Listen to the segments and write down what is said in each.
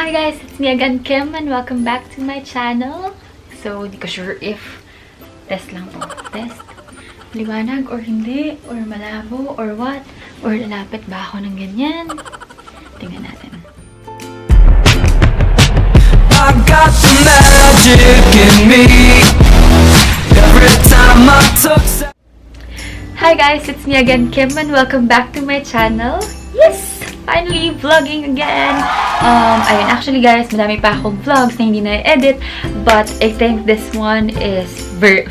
Hi guys, it's me again, Kim, and welcome back to my channel. So, di ko sure if test lang po. Test. Liwanag or hindi, or malabo, or what? Or lalapit ba ako ng ganyan? Tingnan natin. I got the magic in me. Every time I took... Hi guys, it's me again, Kim, and welcome back to my channel. Yes! Finally, vlogging again! Ayun, actually guys, madami pa akong vlogs na hindi na-edit, but I think this one is very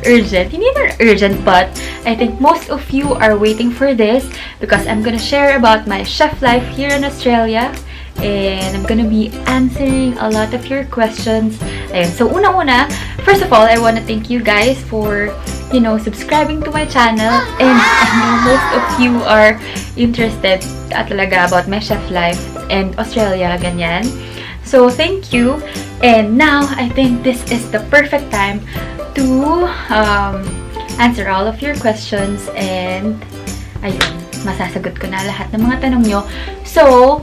urgent. Hindi na urgent, but I think most of you are waiting for this because I'm gonna share about my chef life here in Australia. And I'm gonna be answering a lot of your questions. Ayun. So, unang-una, first of all, I wanna thank you guys for, subscribing to my channel. And I know most of you are interested talaga about my chef life and Australia, ganyan. So, thank you. And now, I think this is the perfect time to answer all of your questions. And, ayun, masasagot ko na lahat ng mga tanong nyo. So,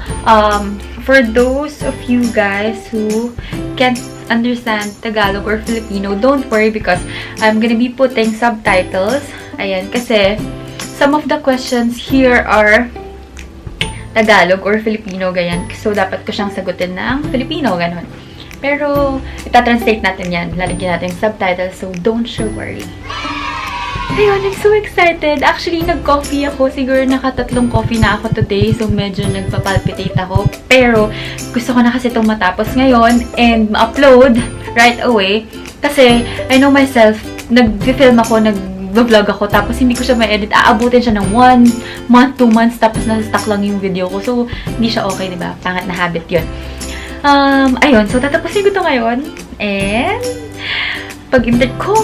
for those of you guys who can't understand Tagalog or Filipino, don't worry because I'm gonna be putting subtitles. Ayan, kasi some of the questions here are Tagalog or Filipino, ganyan. So, dapat ko siyang sagutin ng Filipino, ganon. Pero, itatranslate natin yan. Lalagyan natin yung subtitles, so don't you worry. Ayun, I'm so excited. Actually, nag-coffee ako. Siguro nakatatlong coffee na ako today. So, medyo nagpapalpitate ako. Pero, gusto ko na kasi itong matapos ngayon and ma-upload right away. Kasi, I know myself, nag-film ako, nag-vlog ako, tapos hindi ko siya ma-edit. Aabutin siya ng 1 month, 2 months, tapos nasa-stuck lang yung video ko. So, hindi siya okay, diba? Pangat na habit yun. Ayun, so tatapusin ko ito ngayon. And, pag-intern ko,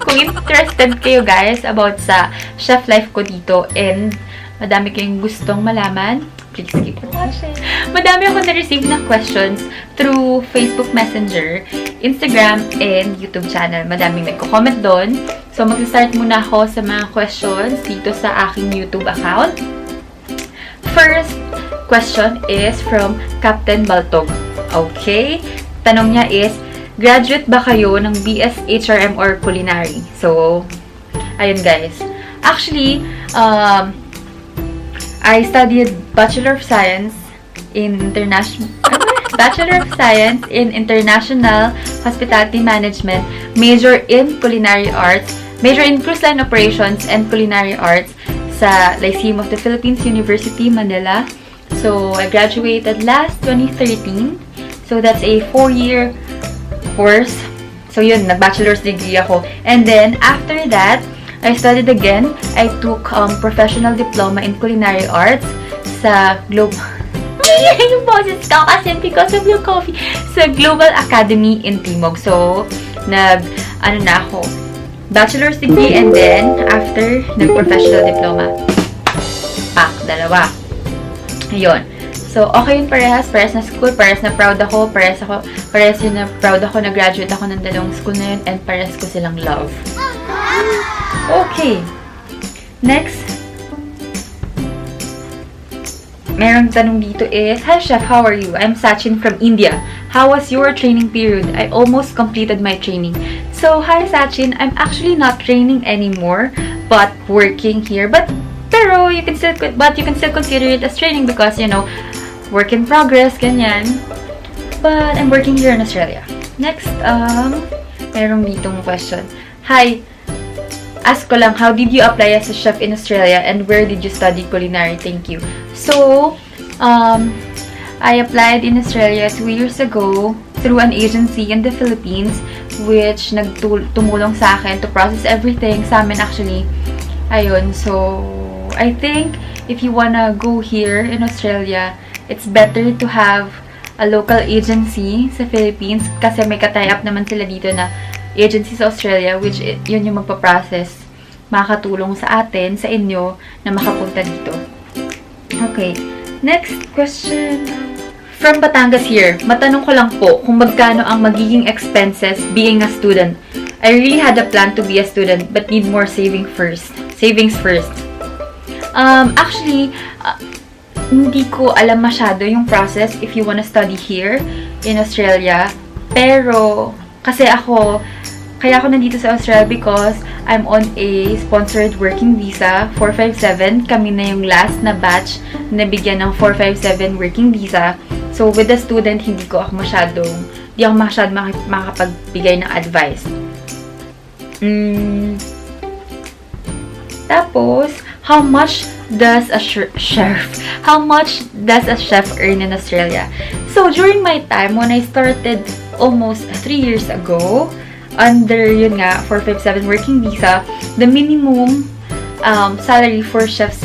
kung interested kayo guys about sa chef life ko dito and madami kayong gustong malaman, please keep watching. Madami ako na-receive na questions through Facebook Messenger, Instagram, and YouTube channel. Madaming nagko-comment doon. So, mag-start muna ako sa mga questions dito sa aking YouTube account. First question is from Captain Baltog. Okay? Tanong niya is, graduate ba kayo ng BS HRM or culinary? So, ayun guys. Actually, I studied Bachelor of Science in International Hospitality Management, major in Culinary Arts, major in Cruise Line Operations and Culinary Arts sa Lyceum of the Philippines, University, Manila. So, I graduated last 2013. So, that's a 4-year course. So, yun, nag-bachelor's degree ako. And then, after that, I studied again. I took professional diploma in culinary arts sa Global... yung boses ko kasi because of your coffee. Sa Global Academy in Timog. So, ako, bachelor's degree and then, after, nag-professional diploma. Dalawa. Ayun. So, okay yun parehas na school, parehas na proud ako, parehas yun na proud ako na graduate ako ng dalawang school na yun, and parehas ko silang love. Okay. Next. Merong tanong dito is, hi chef, how are you? I'm Sachin from India. How was your training period? I almost completed my training. So, hi Sachin, I'm actually not training anymore, but working here. Pero you can still consider it as training because, work in progress, ganyan. But, I'm working here in Australia. Next, merong ditong question. Hi, ask ko lang, how did you apply as a chef in Australia and where did you study culinary? Thank you. So, I applied in Australia 2 years ago through an agency in the Philippines which tumulong sa akin to process everything sa amin actually. Ayun, so, I think if you wanna go here in Australia, it's better to have a local agency sa Philippines kasi may ka-tie-up naman sila dito na agency sa Australia which yun yung magpa-process, makakatulong sa atin, sa inyo, na makapunta dito. Okay, next question. From Batangas here, matanong ko lang po kung magkano ang magiging expenses being a student. I really had a plan to be a student but need more savings first. Actually, hindi ko alam masyado yung process if you wanna study here in Australia. Pero, kasi kaya ako nandito sa Australia because I'm on a sponsored working visa, 457. Kami na yung last na batch na bigyan ng 457 working visa. So, with the student, hindi ako masyadong makakapagbigay ng advice. Tapos, how much does a chef earn in Australia? So, during my time, when I started almost 3 years ago, under, yun nga, 457 working visa, the minimum salary for chefs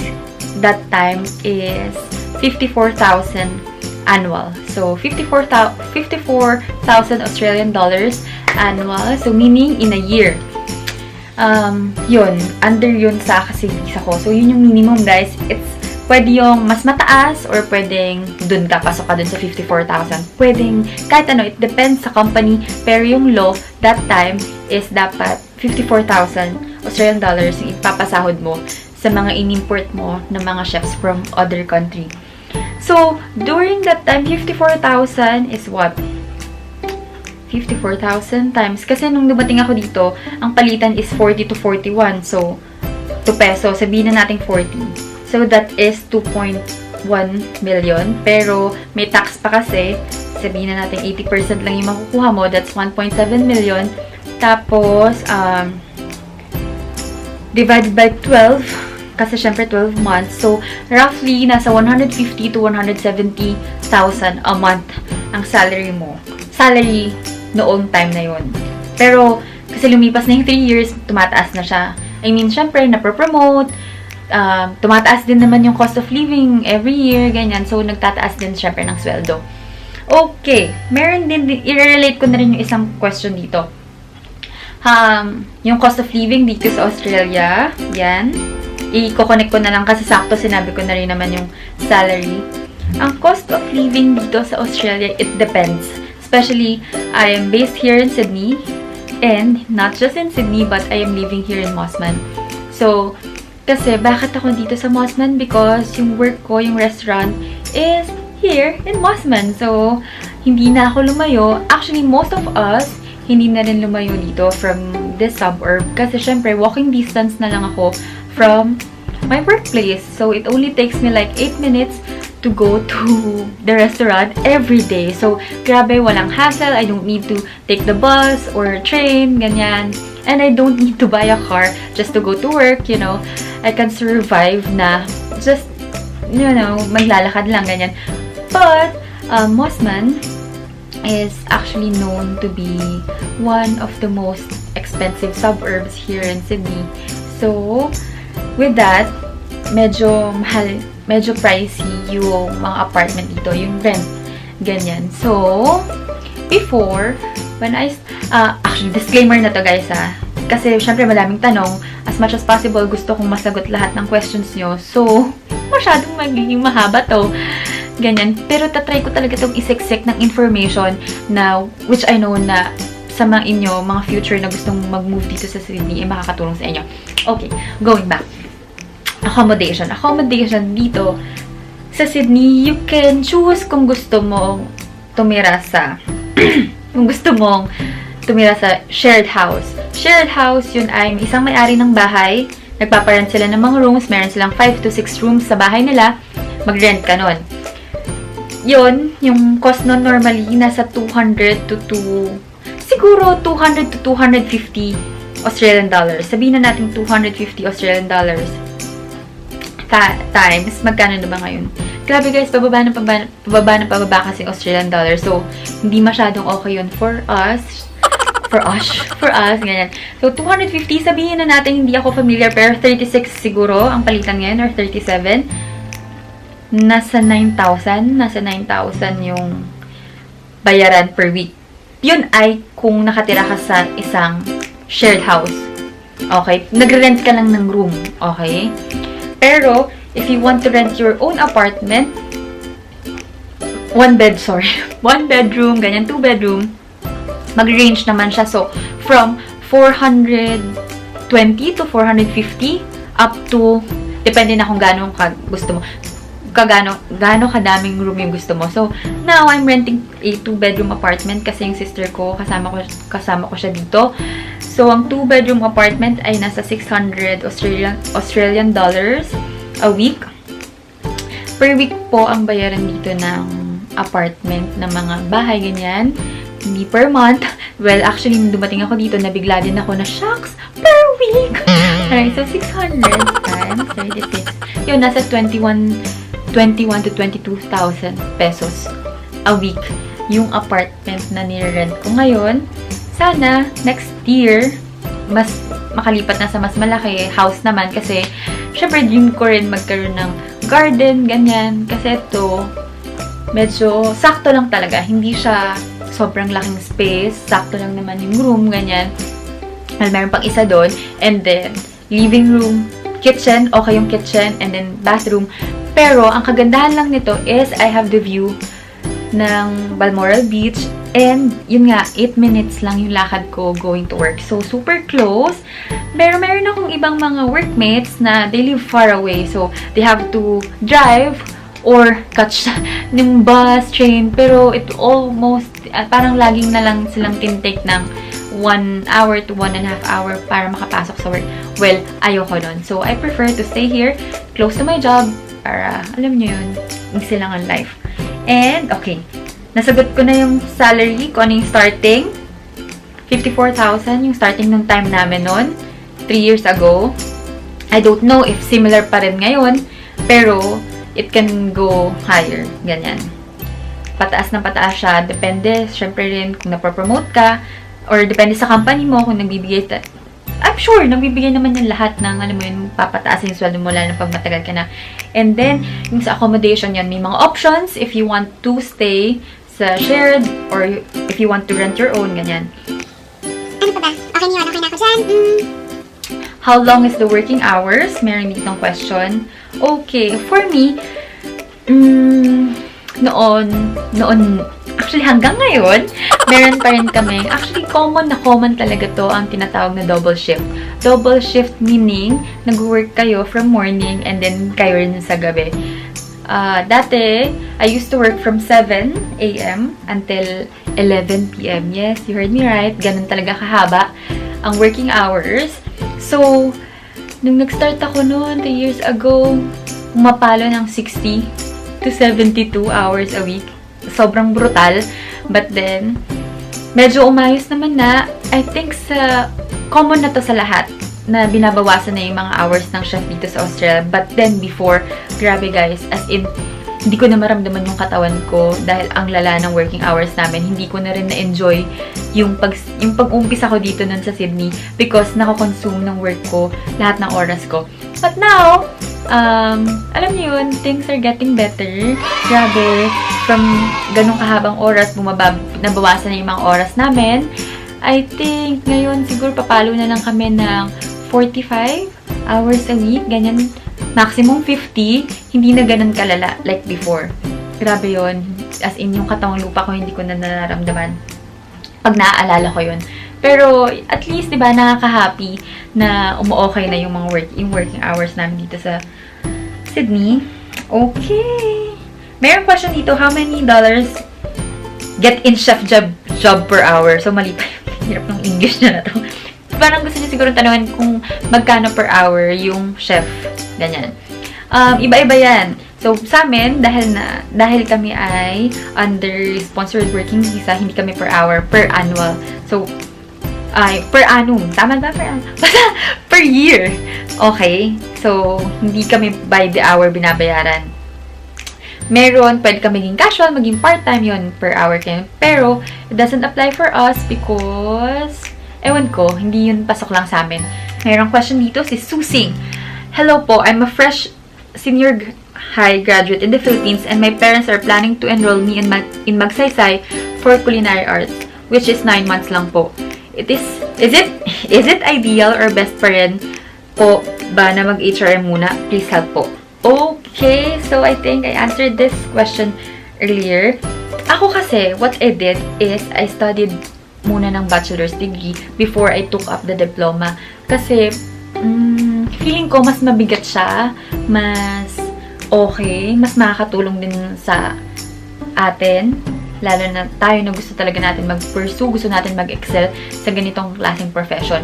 that time is 54,000 annual. So, 54,000 Australian dollars annual. So, meaning in a year. Yun, under yun sa kasi visa ko. So, yun yung minimum, guys. Pwede yung mas mataas or pwedeng dun ka, pasok ka dun sa 54,000. Pwedeng, kahit ano, it depends sa company. Pero yung law, that time, is dapat 54,000 Australian dollars yung ipapasahod mo sa mga in-import mo na mga chefs from other country. So, during that time, 54,000 is what? 54,000 times. Kasi nung dumating ako dito, ang palitan is 40 to 41. So, 2 peso. Sabihin na natin 40. So, that is 2.1 million. Pero, may tax pa kasi. Sabihin na natin 80% lang yung makukuha mo. That's 1.7 million. Tapos, divided by 12. Kasi, syempre, 12 months. So, roughly, nasa 150 to 170,000 a month ang salary mo. Salary noong time na yun. Pero, kasi lumipas na yung 3 years, tumataas na siya. I mean, syempre, napropromote, tumataas din naman yung cost of living every year, ganyan. So, nagtataas din syempre ng sweldo. Okay, meron din, i-relate ko na rin yung isang question dito. Yung cost of living dito sa Australia, yan. I-connect ko na lang kasi sakto sinabi ko na rin naman yung salary. Ang cost of living dito sa Australia, it depends. Especially, I am based here in Sydney, and not just in Sydney, but I am living here in Mosman. So, kasi bakit ako dito sa Mosman? Because yung work ko, yung restaurant, is here in Mosman. So, hindi na ako lumayo. Actually, most of us, hindi na rin lumayo dito from this suburb. Kasi syempre, walking distance na lang ako from my workplace. So, it only takes me like 8 minutes to go to the restaurant every day. So, grabe, walang hassle. I don't need to take the bus or train, ganyan. And I don't need to buy a car just to go to work, you know. I can survive na just, you know, maglalakad lang, ganyan. But, Mosman is actually known to be one of the most expensive suburbs here in Sydney. So, with that, medyo mahal, medyo pricey yung mga apartment dito, yung rent, ganyan. So, before, when actually, disclaimer na to guys kasi syempre madaming tanong, as much as possible, gusto kong masagot lahat ng questions nyo. So, masyadong magiging mahaba to, ganyan. Pero tatry ko talaga itong isiksik ng information na, which I know na sa mga inyo, mga future na gustong mag-move dito sa Sydney, ay makakatulong sa inyo. Okay, going back. Accommodation. Accommodation dito sa Sydney, you can choose kung gusto mong tumira sa kung gusto mong tumira sa shared house. Shared house, yun ay isang may-ari ng bahay. Nagpaparent sila ng mga rooms. Meron silang 5 to 6 rooms sa bahay nila. Mag-rent ka nun. Yun, yung cost nun normally nasa 200 to 250 Australian dollars. Sabihin na natin 250 Australian dollars. Times, magkano na ba ngayon? Grabe guys, pababa kasi Australian dollar. So, hindi masyadong okay yun for us. For us, ganyan. So, 250, sabihin na natin, hindi ako familiar, pero 36 siguro ang palitan ngayon, or 37. Nasa 9,000 yung bayaran per week. Yun ay kung nakatira ka sa isang shared house. Okay? Nagre-rent ka lang ng room. Okay? Pero, if you want to rent your own apartment, one bedroom, ganyan, 2 bedroom, mag-range naman siya. So, from 420 to 450 up to, depende na kung gano'ng gusto mo. gaano kadaming room yung gusto mo. So, now, I'm renting a 2-bedroom apartment kasi yung sister ko, kasama ko siya dito. So, ang 2-bedroom apartment ay nasa 600 Australian dollars a week. Per week po ang bayaran dito ng apartment ng mga bahay, ganyan. Hindi per month. Well, actually, nung dumating ako dito, nabigla din ako na, shucks, per week! Alright, so 600 times 36. Yun, nasa 21 to 22,000 pesos a week yung apartment na nire-rent ko ngayon. Sana, next year, mas makalipat na sa mas malaki house naman kasi, syempre, dream ko rin magkaroon ng garden, ganyan. Kasi ito, medyo sakto lang talaga. Hindi siya sobrang laking space. Sakto lang naman yung room, ganyan. Well, meron pang isa doon. And then, living room, kitchen, okay yung kitchen, and then bathroom. Pero, ang kagandahan lang nito is I have the view ng Balmoral Beach. And, yun nga, 8 minutes lang yung lakad ko going to work. So, super close. Pero, meron akong ibang mga workmates na they live far away. So, they have to drive or catch ng bus, train. Pero, it almost, parang laging na lang silang tintake ng 1 hour to 1.5 hour para makapasok sa work. Well, ayoko nun. So, I prefer to stay here, close to my job, para, alam nyo yun, easy lang ang life. And, okay, nasagot ko na yung salary, kung ano yung starting. 54,000 yung starting nung time namin nun, 3 years ago. I don't know if similar pa rin ngayon, pero, it can go higher, ganyan. Pataas na pataas siya, depende, syempre rin kung napropromote ka, or depende sa company mo kung nagbibigay. I'm sure, nagbibigay naman yung lahat ng, alam mo yun, papataasin yung sweldo mo lalo pag matagal ka na. And then, yung sa accommodation yan, may mga options if you want to stay sa shared, or if you want to rent your own, ganyan. Ano pa ba? Okay na yun, okay na ako dyan. How long is the working hours? Meron ditong question. Okay, for me, actually hanggang ngayon, meron pa rin kami. Actually, common talaga to ang tinatawag na double shift. Double shift meaning, nag-work kayo from morning and then kayo rin sa gabi. Dati, I used to work from 7 a.m. until 11 p.m. Yes, you heard me right. Ganun talaga kahaba ang working hours. So, nung nag-start ako noon, 3 years ago, umapalo ng 60 to 72 hours a week. Sobrang brutal. But then, medyo umayos naman na. I think common na to sa lahat na binabawasan na yung mga hours ng chef dito sa Australia. But then, before, grabe guys, as in, hindi ko na maramdaman yung katawan ko dahil ang lala ng working hours namin. Hindi ko na rin na-enjoy yung pag-umpisa ko dito nun sa Sydney because nako-consume ng work ko lahat ng oras ko. But now, alam niyo yun, things are getting better. Grabe, from ganong kahabang oras, nabawasan na yung mga oras namin. I think, ngayon, siguro papalo na lang kami ng 45 hours a week. Ganyan, maximum 50. Hindi na ganun kalala, like before. Grabe yun. As in, yung katawang lupa ko, hindi ko na nararamdaman. Pag naaalala ko yun. Pero, at least, diba, nakaka-happy na umuokay na yung mga working hours namin dito sa Sydney. Okay. Mayroong question dito, how many dollars get in chef job per hour? So, mali pa yung hirap ng English na to. Parang gusto niyo siguro tanungin kung magkano per hour yung chef. Ganyan. Iba-iba yan. So, sa amin, dahil kami ay under sponsored working visa, hindi kami per hour, per annual. So, per annum. Tama ba? Per annum? Per year. Okay. So, hindi kami by the hour binabayaran. Meron, pwede kami maging casual, maging part-time, yun, per hour kayo. Pero, it doesn't apply for us because, ewan ko, hindi yun pasok lang sa amin. Mayroong question dito, si Susing. Hello po, I'm a fresh senior high graduate in the Philippines and my parents are planning to enroll me in Magsaysay for culinary arts, which is 9 months lang po. Is it ideal or best pa rin po ba na mag-HRM muna? Please help po. Okay, so I think I answered this question earlier. Ako kasi, what I did is I studied muna ng bachelor's degree before I took up the diploma. Kasi, feeling ko mas mabigat siya, mas okay, mas makakatulong din sa atin, lalo na tayo na gusto talaga natin mag-pursue, gusto natin mag-excel sa ganitong klaseng profession.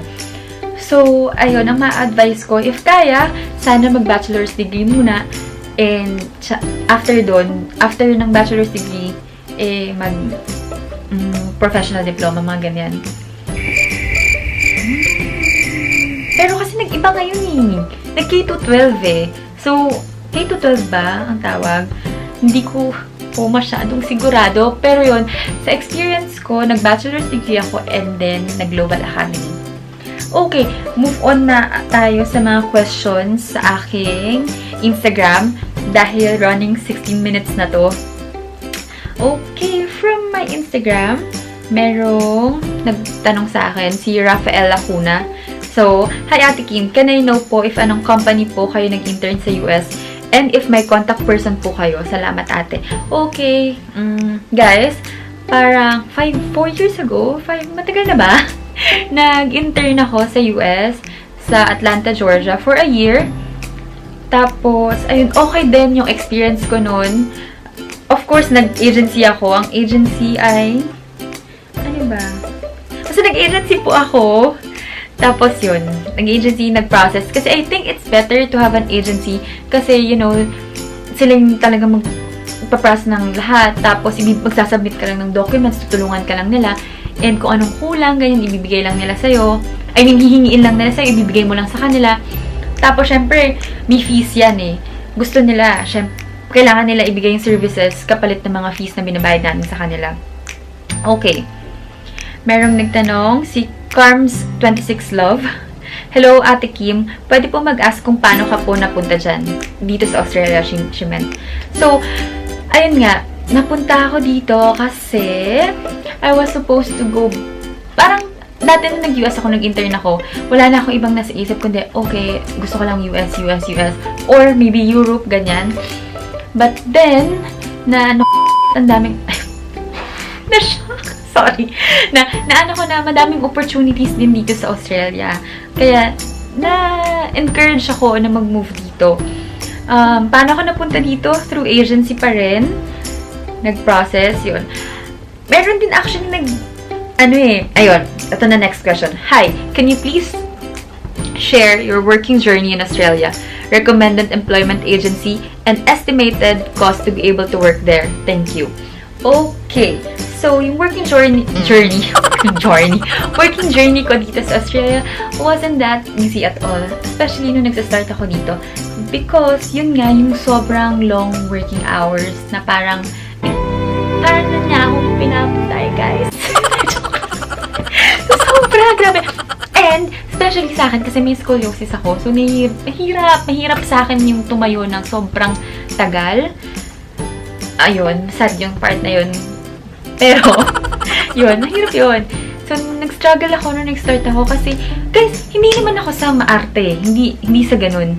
So, ayun, ang ma-advise ko, if kaya, sana mag-bachelor's degree muna, and after ng bachelor's degree, professional diploma, mga ganyan. Pero kasi nag-iba ngayon nag K-12 So, K-12 ba ang tawag? Hindi ko masyadong sigurado. Pero yun, sa experience ko, nag-bachelor's degree ako and then nag-Global Academy. Okay, move on na tayo sa mga questions sa aking Instagram dahil running 16 minutes na to. Okay, from my Instagram, merong nagtanong sa akin, si Rafael Lacuna. So, hi Ate Kim, can I know po if anong company po kayo nag-intern sa US and if may contact person po kayo? Salamat ate. Okay, guys, parang 4 years ago, matagal na ba? Nag-intern ako sa US, sa Atlanta, Georgia for a year. Tapos, ayun, okay din yung experience ko noon. Of course, nag-agency ako. Ang agency ay, ano ba? Kasi nag-agency po ako. Tapos yun, nag-agency, nag-process. Kasi I think it's better to have an agency. Kasi, you know, sila yung talagang magpaprocess ng lahat. Tapos, magsasubmit ka lang ng documents, tutulungan ka lang nila. And kung anong kulang, ganyan, ibibigay lang nila sa'yo. I mean, hihingiin lang nila sa'yo, ibibigay mo lang sa kanila. Tapos, syempre, may fees yan Gusto nila, syempre, kailangan nila ibigay yung services kapalit ng mga fees na binabayad natin sa kanila. Okay. Merong nagtanong, si Carms26 Love. Hello, Ate Kim. Pwede po mag-ask kung paano ka po napunta dyan? Dito sa Australia, she meant. So, ayun nga, napunta ako dito kasi I was supposed to go, parang dati na nag-US ako, nag-intern ako, wala na akong ibang nasa isip, kundi, okay, gusto ko lang US, or maybe Europe, ganyan. But then, ang daming, sorry, madaming opportunities din dito sa Australia. Kaya, na-encourage ako na mag-move dito. Paano ako napunta dito? Through agency pa rin. Nag-process, yun. Meron din actually ayun, ito na next question. Hi, can you please share your working journey in Australia, recommended employment agency, and estimated cost to be able to work there? Thank you. Okay, so yung working journey ko dito sa Australia wasn't that easy at all, especially nung nagsa-start ako dito, because yun nga, yung sobrang long working hours na parang na niya akong pinapatay, guys. Sobra, grabe. And, especially sa akin, kasi may scoliosis ako. So, mahirap sa akin yung tumayo ng sobrang tagal. Ayun, sad yung part na yun. Pero, yun, mahirap yun. So, nag-struggle ako nung nag-start ako kasi, guys, hindi naman ako sa maarte. Hindi sa ganun.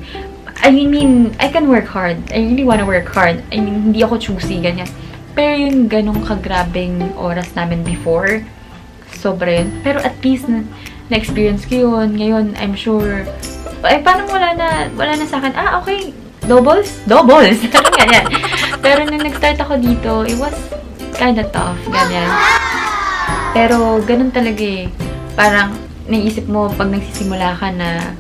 I mean, I can work hard. I really wanna work hard. I mean, hindi ako choosy, ganyan. Pero yung ganong kagrabing oras namin before, sobra yun. Pero at least, na-experience ko yun. Ngayon, I'm sure, parang wala na sa akin, okay, doubles? Parang ganyan. Pero nung nag-start ako dito, it was kinda tough, ganyan. Pero, ganun talaga Parang, naisip mo, pag nagsisimula ka na,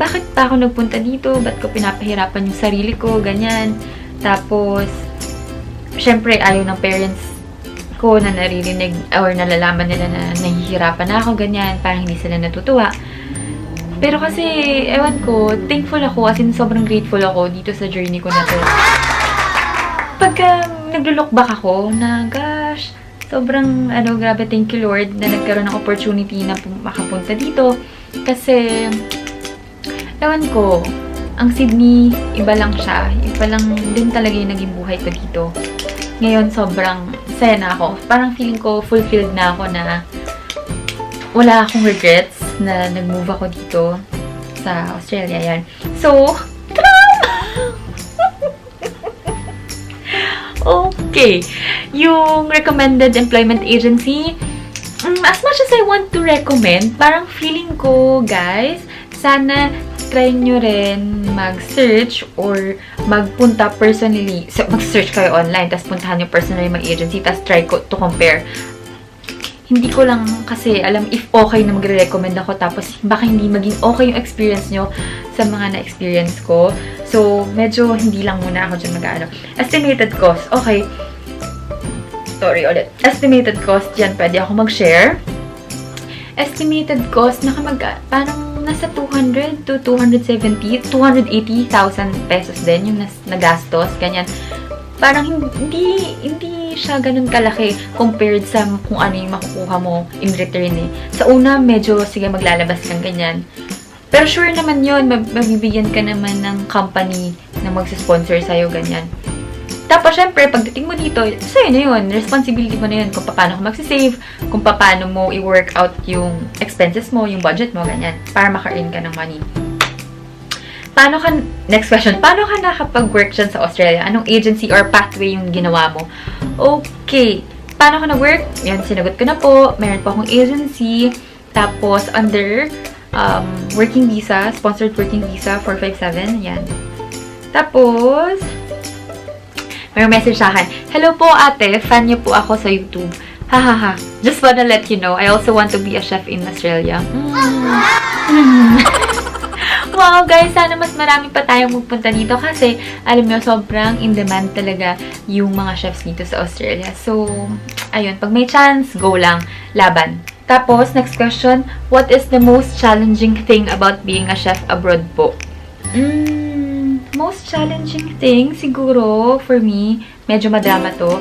bakit pa ako nagpunta dito? Ba't ko pinapahirapan yung sarili ko? Ganyan. Tapos, syempre, ayaw ng parents ko na naririnig or nalalaman nila na nahihirapan na ako, ganyan. Parang hindi sila natutuwa. Pero kasi, ewan ko, thankful ako, as in sobrang grateful ako dito sa journey ko na to. Pagka nag-look back ako, na gosh, sobrang, grabe, thank you Lord, na nagkaroon ng opportunity na makapunta dito. Kasi, ewan ko, ang Sydney, iba lang siya. Iba lang din talaga yung naging buhay ko dito. Ngayon, sobrang saya na ako. Parang feeling ko, fulfilled na ako na wala akong regrets na nag-move ako dito sa Australia. Yan. So, okay. Yung recommended employment agency, as much as I want to recommend, parang feeling ko, guys, sana try nyo rin mag-search or magpunta personally. So, mag-search kayo online, tapos puntahan nyo personally mag-agency, tapos try to compare. Hindi ko lang kasi alam if okay na magre-recommend ako, tapos baka hindi maging okay yung experience nyo sa mga na-experience ko. So, medyo hindi lang muna ako dyan mag-ano. Estimated cost. Okay. Sorry ulit. Estimated cost, yan pwede ako mag-share. Estimated cost, parang nasa 200 to 270, 280,000 pesos din yung nagastos, ganyan. Parang hindi siya ganun kalaki compared sa kung ano yung makukuha mo in return eh. Sa una, medyo, sige, maglalabas kang ganyan. Pero sure naman yun, mabibigyan ka naman ng company na magsisponsor sa'yo, ganyan. Tapos, syempre, pagdating mo dito, sa'yo na yun. Responsibility mo na yun kung paano ka magsisave, kung paano mo i-work out yung expenses mo, yung budget mo, ganyan, para maka-earn ka ng money. Next question, paano ka nakapag-work dyan sa Australia? Anong agency or pathway yung ginawa mo? Okay, paano ka nag-work? Yan, sinagot ko na po. Meron po akong agency. Tapos, under working visa, sponsored working visa, 457, yan. Tapos, may message sa akin. Hello po ate, fan niyo po ako sa YouTube. Hahaha. Just wanna let you know, I also want to be a chef in Australia. Wow guys, sana mas marami pa tayong magpunta dito kasi alam niyo, sobrang in demand talaga yung mga chefs dito sa Australia. So, ayun, pag may chance, go lang, laban. Tapos, next question, what is the most challenging thing about being a chef abroad po? Most challenging thing, siguro, for me, medyo madrama to.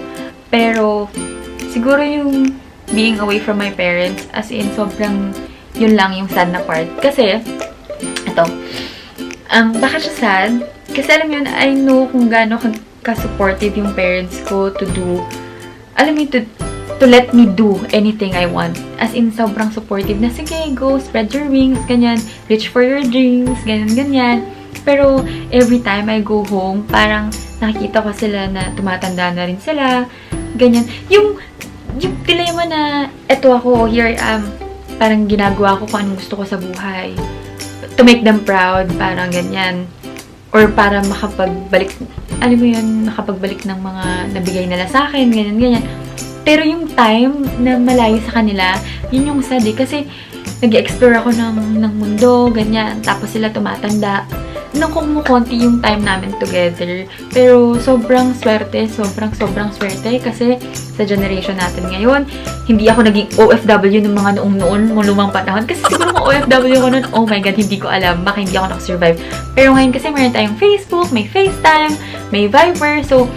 Pero, siguro yung being away from my parents, as in, sobrang, yun lang yung sad na part. Kasi, ito, bakit siya sad? Kasi alam yun, I know kung gaano ka-supportive yung parents ko to do, alam mo, to let me do anything I want. As in, sobrang supportive na, sige, go, spread your wings, ganyan, reach for your dreams, ganyan. Pero, every time I go home, parang nakikita ko sila na tumatanda na rin sila. Ganyan. Yung dilemma na, eto ako, here I am, parang ginagawa ko kung anong gusto ko sa buhay. To make them proud, parang ganyan. Or para makapagbalik, alam mo yun, makapagbalik ng mga nabigay nila sa akin, ganyan. Pero yung time na malayo sa kanila, yun yung sad eh. Kasi, nag-explore ako ng mundo, ganyan. Tapos sila tumatanda. Nang kumukunti yung time namin together. Pero sobrang swerte, sobrang swerte kasi sa generation natin ngayon, hindi ako naging OFW ng mga noong lumang panahon. Kasi siguro kung OFW ko noon, oh my God, hindi ko alam, baka hindi ako nakasurvive. Pero ngayon kasi meron tayong Facebook, may FaceTime, may Viber, so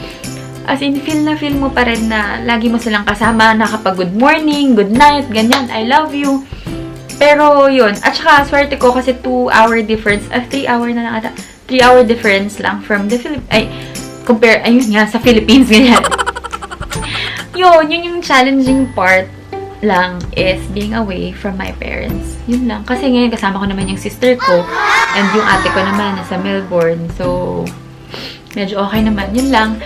as in, feel mo pa rin na lagi mo silang kasama, nakapag good morning, good night, ganyan, I love you. Pero, yun. At saka, swerte ko kasi 2-hour difference. 3-hour na lang ata. 3-hour difference lang from the Philippines. Ayun nga, sa Philippines, ganyan. Yun yung challenging part lang is being away from my parents. Yun lang. Kasi ngayon, kasama ko naman yung sister ko. And yung ate ko naman, nasa Melbourne. So, medyo okay naman. Yun lang.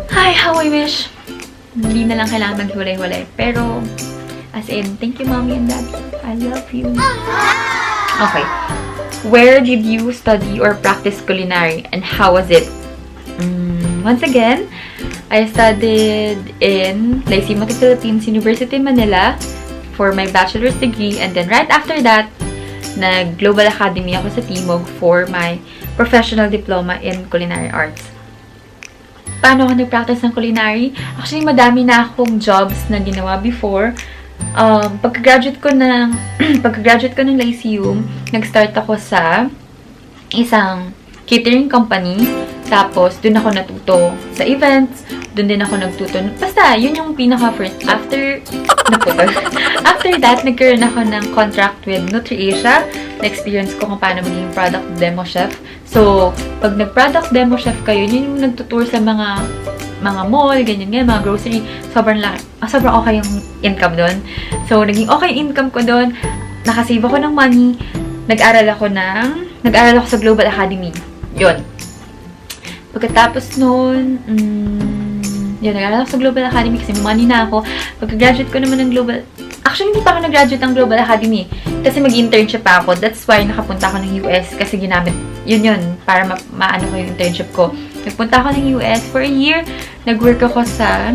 Hi, how I wish. Hindi na lang kailangan maghiwalay-walay. Pero, as in, thank you, mommy and daddy. I love you. Okay. Where did you study or practice culinary and how was it? Once again, I studied in Laysimo Philippines University, Manila for my bachelor's degree, and then right after that, nag-Global Academy ako sa Timog for my professional diploma in culinary arts. Paano ako nag-practice ng culinary? Actually, madami na akong jobs na ginawa before. Pagka-graduate ko ng Lyceum, nag-start ako sa isang catering company. Tapos, dun ako natuto sa events. Dun din ako nagtuto. Basta, yun yung pinaka-first. After that, nagkaroon ako ng contract with NutriAsia. Na-experience ko kung paano maging product demo chef. So, pag nag-product demo chef kayo, yun yung nagtutour sa mga mall, ganyan, mga grocery, sobrang okay yung income doon. So, naging okay yung income ko doon. Nakasave ako ng money. Nag-aral ako sa Global Academy. Yun. Pagkatapos noon, nag-aral ako sa Global Academy kasi may money na ako. Pagka-graduate ko naman ng Global... Actually, hindi pa ako nag-graduate ng Global Academy. Kasi mag-internship pa ako. That's why nakapunta ako ng US kasi ginamit yun para maano ko yung internship ko. Nagpunta ako ng US for a year. Nag-work ako sa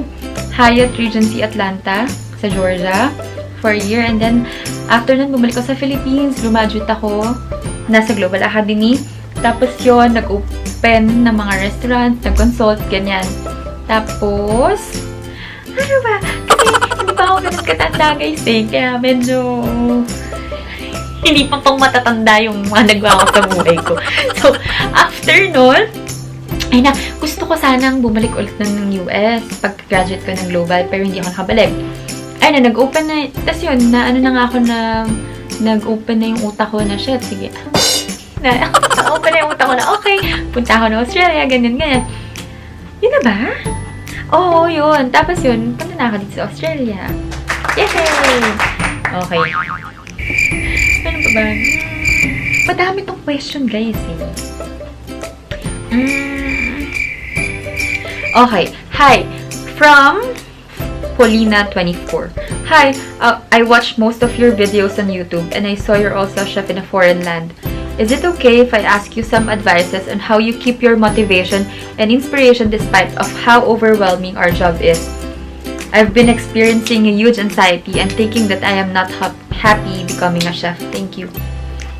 Hyatt Regency Atlanta sa Georgia for a year. And then, after nun, bumalik ko sa Philippines. Graduate ako. Nasa Global Academy. Tapos yun, nag-open ng mga restaurants, nag-consult, ganyan. Tapos, ano ba? Kasi hindi pa ako ganun katanda, guys, eh. Kaya medyo hindi pa pang matatanda yung mga nagawa ko sa buhay ko. So, after nun, ay na, gusto ko sanang bumalik ulit ng US pag-graduate ko ng Global, pero hindi ako nakabalik. Ay na, nag-open na, tas yun, na ano na nga ako na, nag-open na yung utak ko na, shit, sige, na-open na yung utak ko na, okay, punta ako na Australia, ganyan. Yun na ba? Oo, yun. Tapos yun, punta na ako dito sa Australia. Yay! Okay. Ano pa ba? Madami tong question, guys, eh. Okay. Hi. From Polina24. Hi. I watched most of your videos on YouTube and I saw you're also a chef in a foreign land. Is it okay if I ask you some advices on how you keep your motivation and inspiration despite of how overwhelming our job is? I've been experiencing a huge anxiety and thinking that I am not happy becoming a chef. Thank you.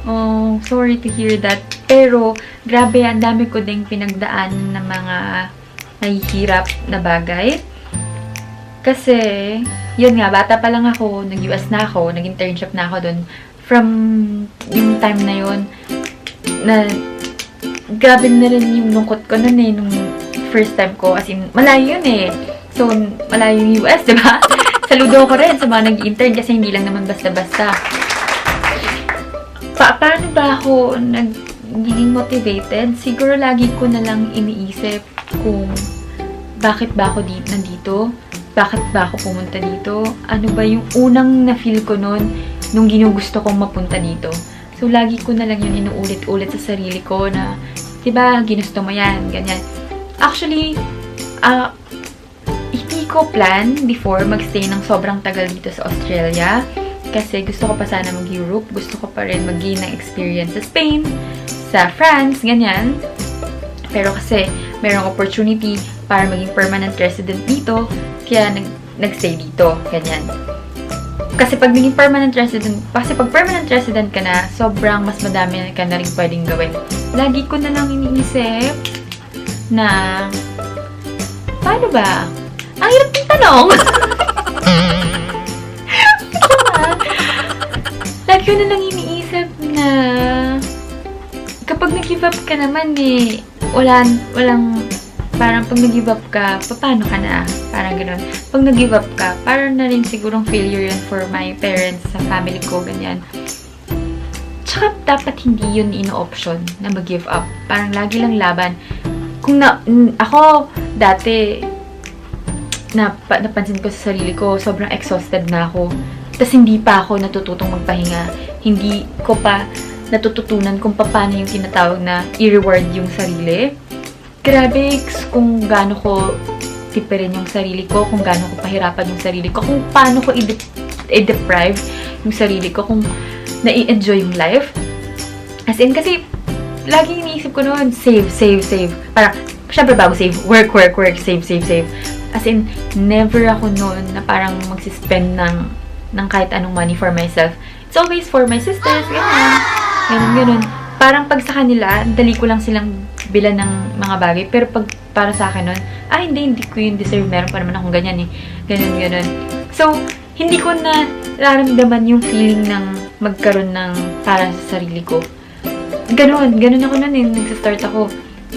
Oh, sorry to hear that. Pero, grabe, ang dami ko ding pinagdaan ng mga nahihirap na bagay. Kasi, yun nga, bata pa lang ako, nag-US na ako, nag-internship na ako dun. From yung time na yun, na grabe na rin yung lungkot ko nun eh, nung first time ko. As in, malayo yun eh. So, malayo yung US, diba? Saludo ko rin sa mga nag-intern kasi hindi lang naman basta-basta. Paano ba ako nagiging motivated? Siguro lagi ko na lang iniisip kung bakit ba ako nandito? Bakit ba ako pumunta dito? Ano ba yung unang na-feel ko nun nung ginugusto kong mapunta dito? So, lagi ko na lang yun inuulit-ulit sa sarili ko na, diba, ginusto mo yan, ganyan. Actually, hindi ko plan before magstay ng sobrang tagal dito sa Australia. Kasi gusto ko pa sana mag-Europe. Gusto ko pa rin mag-gain ng experience sa Spain, sa France, ganyan. Pero kasi mayroong opportunity para maging permanent resident dito, kaya nag-stay dito, ganyan. Kasi pag naging permanent resident ka na, sobrang mas madami ka na rin pwedeng gawin. Lagi ko na lang iniisip na, paano ba? Ang hirap ng tanong! Lagi ko na lang iniisip na kapag nag-give up ka naman eh, walang parang pag nag-give up ka, paano ka na? Parang gano'n. Pag nag-give up ka, parang na rin sigurong failure yun for my parents, sa family ko, ganyan. Tsaka dapat hindi yun ino-option na mag-give up. Parang lagi lang laban. Ako, dati, napansin ko sa sarili ko, sobrang exhausted na ako. Tapos hindi pa ako natututong magpahinga. Hindi ko pa natututunan kung paano yung tinatawag na i-reward yung sarili. Grabe kung gaano ko tipirin yung sarili ko, kung gaano ko pahirapan yung sarili ko, kung paano ko i-deprive yung sarili ko, kung na-i-enjoy yung life. As in, kasi lagi iniisip ko noon, save. Parang, syempre bago save, work, save. As in, never ako noon na parang magsispend ng kahit anong money for myself. It's always for my sisters, ganun. Parang pag sa kanila, dali ko lang silang bilan ng mga bagay. Pero pag para sa akin nun, hindi ko yung deserve. Meron pa naman akong ganyan eh. Ganun. So, hindi ko na nararamdaman yung feeling ng magkaroon ng para sa sarili ko. Ganun ako nun eh. Nagsastart ako.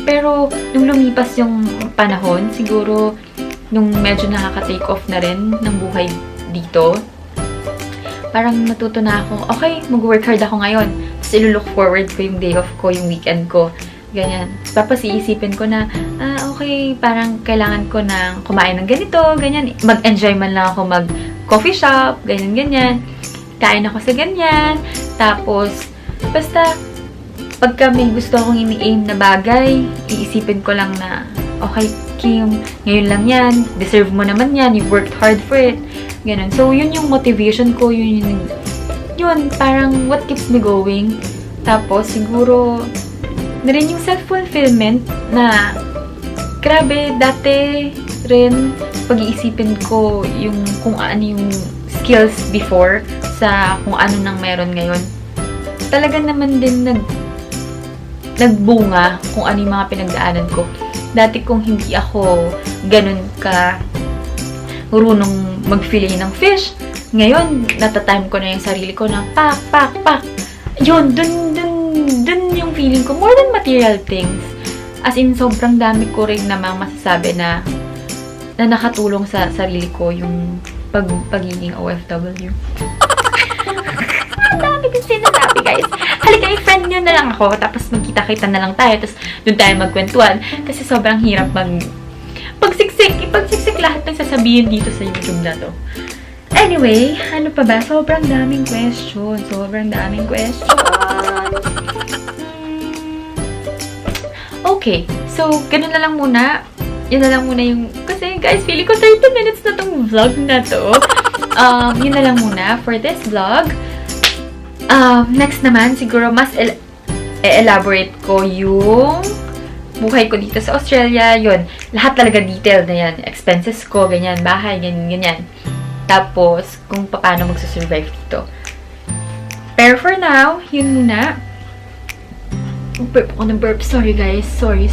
Pero, nung lumipas yung panahon, siguro, nung medyo nakaka-take off na rin ng buhay dito, parang natuto na ako, okay, mag-work hard ako ngayon. Tapos ilo-look forward ko yung day off ko, yung weekend ko. Ganyan. Tapos iisipin ko na, okay, parang kailangan ko na kumain ng ganito, ganyan. Mag-enjoy man lang ako mag-coffee shop, ganyan. Kain ako sa ganyan. Tapos, basta, pagka may gusto akong ini-aim na bagay, iisipin ko lang na, okay, Kim, ngayon lang yan, deserve mo naman yan, you worked hard for it. Ganun. So, yun yung motivation ko, yun yung yun, parang what keeps me going. Tapos, siguro, na rin yung self-fulfillment na, grabe, dati rin, pag-iisipin ko yung kung ano yung skills before sa kung ano nang meron ngayon. Talaga naman din nagbunga kung ano yung mga pinagdaanan ko. Dati kung hindi ako ganun ka marunong mag-fillet ng fish, ngayon, natatime ko na yung sarili ko na pak. Yun, dun yung feeling ko. More than material things. As in, sobrang dami ko rin namang masasabi na nakatulong sa sarili ko yung pagiging OFW. Ang dami din sinasabi, guys. Halika, i-friend nyo na lang ako, tapos magkita-kita na lang tayo, tapos dun tayo magkwentuhan. Kasi sobrang hirap ipagsiksik lahat ng sasabihin dito sa YouTube na to. Anyway, ano pa ba? Sobrang daming question. Okay, so, ganun na lang muna. Yun na lang muna yung... Kasi, guys, feeling ko 30 minutes na tong vlog na to. Yun na lang muna for this vlog. Next naman, siguro mas elaborate ko yung buhay ko dito sa Australia. Yun, lahat talaga detailed na yan. Expenses ko, ganyan, bahay, ganyan. Tapos, kung paano magsusurvive dito. Pero for now, yun muna. Burp ako ng burp. Sorry, guys. Sorry.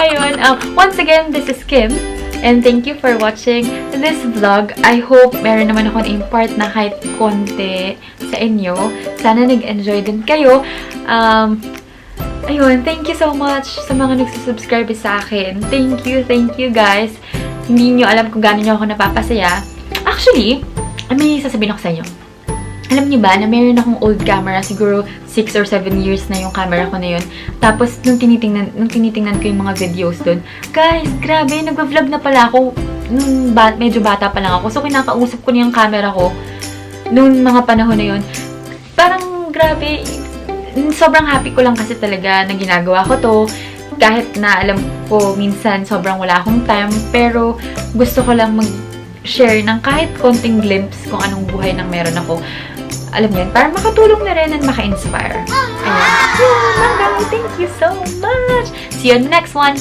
Ayun. Once again, this is Kim. And thank you for watching this vlog. I hope meron naman ako na-impart na kahit konti sa inyo. Sana nag-enjoy din kayo. Ayun, thank you so much sa mga nagsusubscribe sa akin. Thank you guys. Hindi nyo alam kung gaano nyo ako napapasaya. Actually, may sasabihin ako sa inyo. Alam nyo ba na meron akong old camera, siguro 6 or 7 years na yung camera ko na yun. Tapos, nung tinitingnan ko yung mga videos dun, guys, grabe, nagva-vlog na pala ako nung medyo bata pa lang ako. So, kinakausap ko na yung camera ko nung mga panahon na yun. Parang, grabe, sobrang happy ko lang kasi talaga na ginagawa ko to. Kahit na alam ko minsan sobrang wala akong time, pero gusto ko lang mag-share ng kahit konting glimpse kung anong buhay nang meron ako. Alam niyo, para makatulong na rin and maka-inspire. Ayan. Thank you so much! See you on the next one!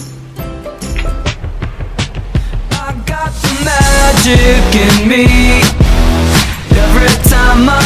I got the magic in me. Every time I